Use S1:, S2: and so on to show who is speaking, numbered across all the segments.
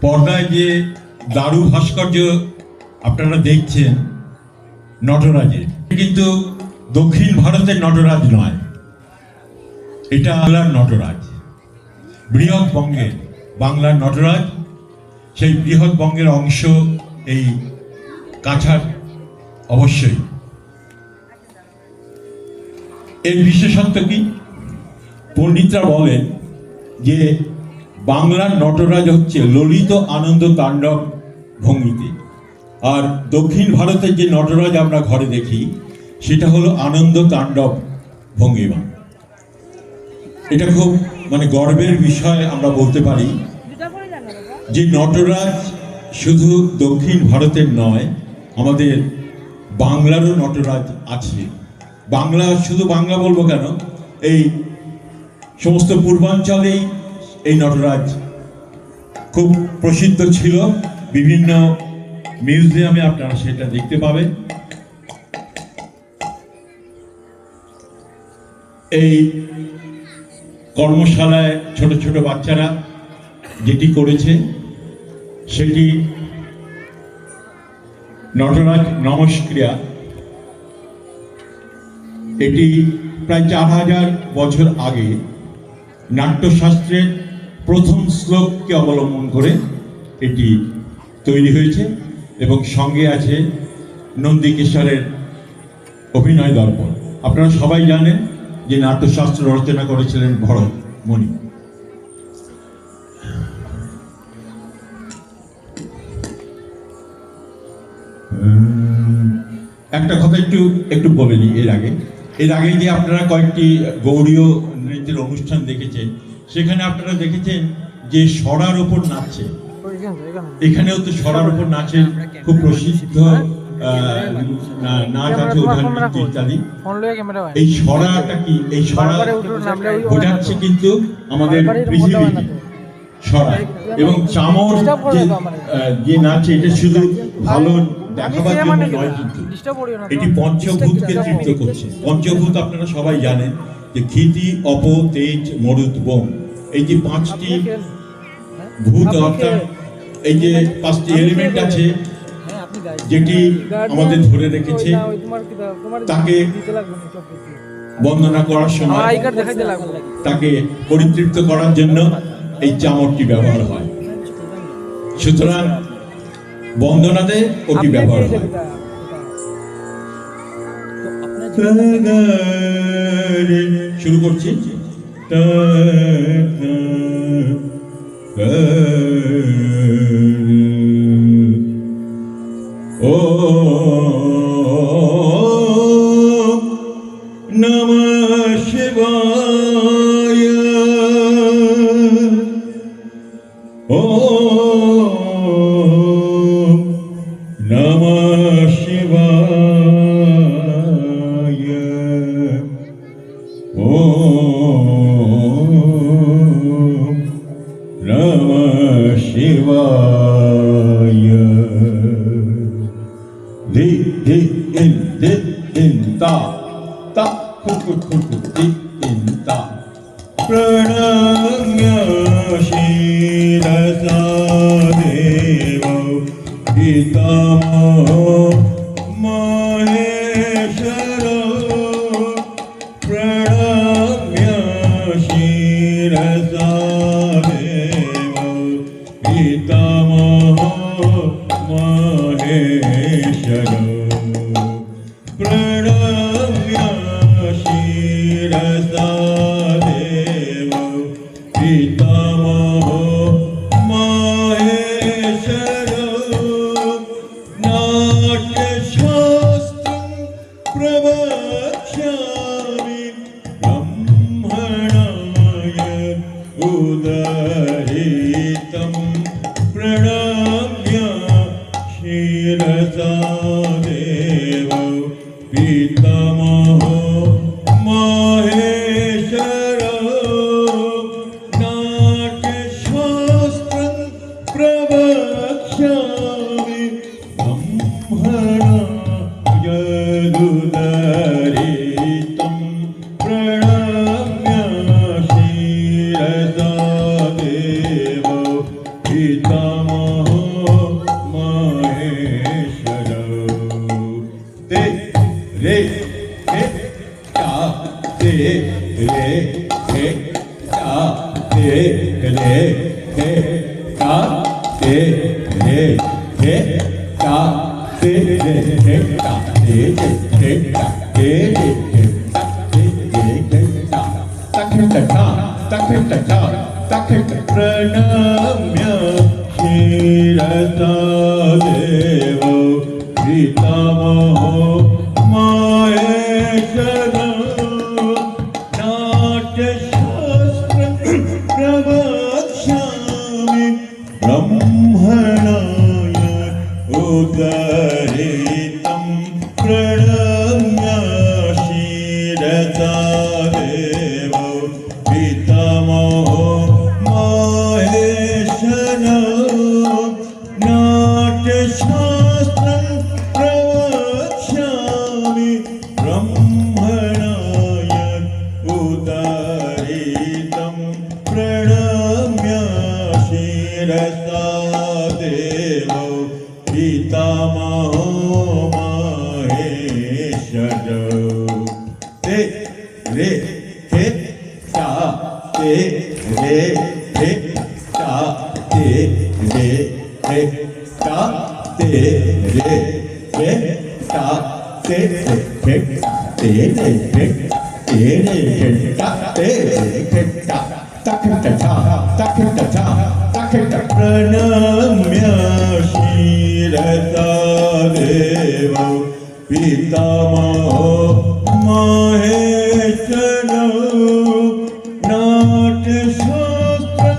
S1: পর্দায় যে দারু ভাস্কর্য আপনারা দেখছেন নটরাজের, কিন্তু দক্ষিণ ভারতের নটরাজ নয়, এটা বাংলার নটরাজ, বৃহৎ বঙ্গের বাংলার নটরাজ। সেই বৃহৎ বঙ্গের অংশ এই কাছাড় অবশ্যই। এর বিশেষত্ব কি? পণ্ডিতরা বলেন যে বাংলার নটরাজ হচ্ছে ললিত আনন্দ তাণ্ডব ভঙ্গিতে, আর দক্ষিণ ভারতের যে নটরাজ আমরা ঘরে দেখি সেটা হলো আনন্দ তাণ্ডব ভঙ্গিমা। এটা খুব গর্বের বিষয় আমরা বলতে পারি যে নটরাজ শুধু দক্ষিণ ভারতের নয়, আমাদের বাংলারও নটরাজ আছে। বাংলা, শুধু বাংলা বলবো কেন, এই সমস্ত পূর্বাঞ্চলেই এই নটরাজ খুব প্রসিদ্ধ ছিল। বিভিন্ন মিউজিয়ামে আপনারা সেটা দেখতে পাবেন। এই কর্মশালায় ছোট ছোট বাচ্চারা যেটি করেছে সেটি নটরাজ নমস্ক্রিয়া। এটি প্রায় 4000 বছর আগে নাট্যশাস্ত্রের প্রথম শ্লোককে অবলম্বন করে এটি তৈরি হয়েছে, এবং সঙ্গে আছে নন্দিকেশ্বরের অভিনয় দর্পণ। আপনারা সবাই জানেন যে নাট্যশাস্ত্র রচনা করেছিলেন ভরত মুনি। একটা কথা একটু বলে নিই। এর আগে যে আপনারা কয়েকটি গৌড়ীয় নৃত্যের অনুষ্ঠান দেখেছেন, সেখানে আপনারা দেখেছেন যে সরার উপর নাচছে। এখানেও তো সরার উপর নাচের খুব প্রসিদ্ধ নাচ আছে, ইত্যাদি। এই সরাটা কি? এই সরা বোঝাচ্ছে কিন্তু আমাদের পৃথিবীকে সরা, এবং চামর যে নাচে, এটা শুধু ভালো দেখাবার জন্য নয়, কিন্তু এটি পঞ্চভূতকে তৃপ্ত করছে। পঞ্চভূত আপনারা সবাই জানেন যে ক্ষিতি, অপ, তেজ, মরুত, বোম, এই যে 5টি ভূত, অর্থাৎ এই যে 5টি এলিমেন্ট আছে যেটি আমাদের ধরে রেখেছে, তাকে বন্দনা করার সময়, তাকে পরিতৃপ্ত করার জন্য এই চামরটি ব্যবহার হয়। সুতরাং বন্দনাতে ওটি ব্যবহার হয়। শুরু করছি। ও নমঃ শিবায়, ও নমঃ শিবায়, ও নমঃ শিবায়। ধি ধি ইন ধি ইন তা তা খুট খুট খুট ধি ইন তা। প্রণম্য শিরসা দেব পিতামহ মহেশ্বর, প্রণম্য শিরসা দেব পিতামহ মহেশ্বর, প্রণম্য শিরসা দেব পিতামহ মহেশ্বর। নাট্যশাস্ত্রং প্রবক্ষ্যামি ব্রহ্মণায় উদরিতম, প্রণম্য শিরসা দেব পিতামহ মহেশ্বর। নাট্যশাস্ত্রং প্রবক্ষ্যামি ব্রহ্মণায় উদরিতম, প্রণম্য শিরসা দেব পিতামহ he he ta te re he ta te re he ta te re he ta te re he ta te re he ta ta he ta ta ta he ta ta ta he ta pranamya Shirata Devo Pitamaho Maheshwara Natya Shastra Pravakshami Brahmanaya Udaritam Pranamya Shirata Devo Pitamaho Maheshwara Natya Shastra Pravakshami Brahmanaya Udaritam Pranamya Shirasa Devo Pitamaho Maheshwara Te Re He Ta Te Re He Ta Te Re He Ta Te Re He Ta Te Re He Te Re He Te Re He Ta Te Re He Ta Ta He Ta Ta Ta He Ta Ta Ta He Ta Pranamya Shirata Devo Pitamaho Maheshwara Natya Shastra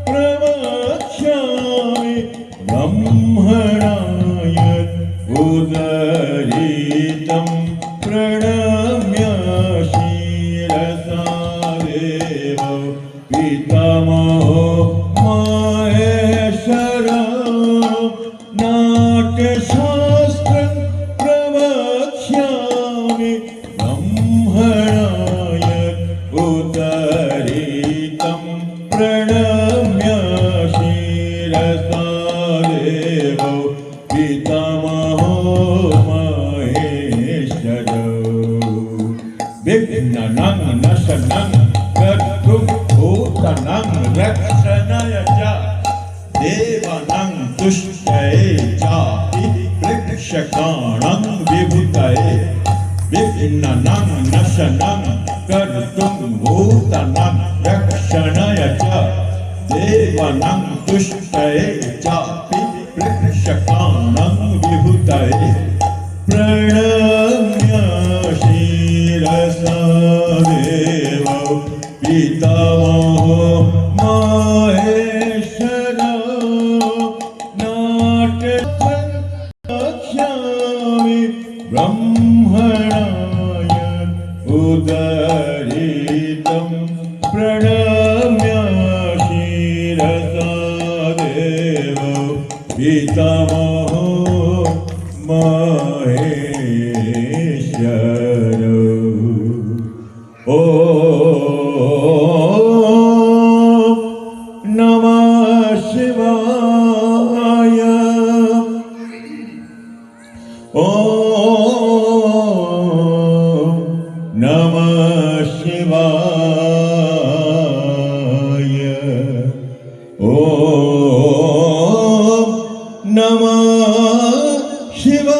S1: Pravakshami Brahmanaya Udaritam Pranamya Shirasa Devo Pitamaho Maheshwara Natya Shastra Pravakshami Brahmanaya Udaritam Pranamya Shirasa Devo Pitamaho Maheshwara Vignanam Nasanam Kartum Bhutanam Rakshanaya Cha Devanam Tushtaye Cha Vrikshakanam Vibhutaye Vignanam Nasanam Kartum Bhutanam Rakshanaya Cha Devanam Tushtaye Cha Vrikshakanam Vibhutaye Pranamya Shirasa Devo Pitamaho Maheshwara Natya Shastra Brahmanaya Udaritam Pranamya Shirasa Devo Pitamaho Maheshwara Om Namah Shivaya Om Namah Shivaya Om Namah Shivaya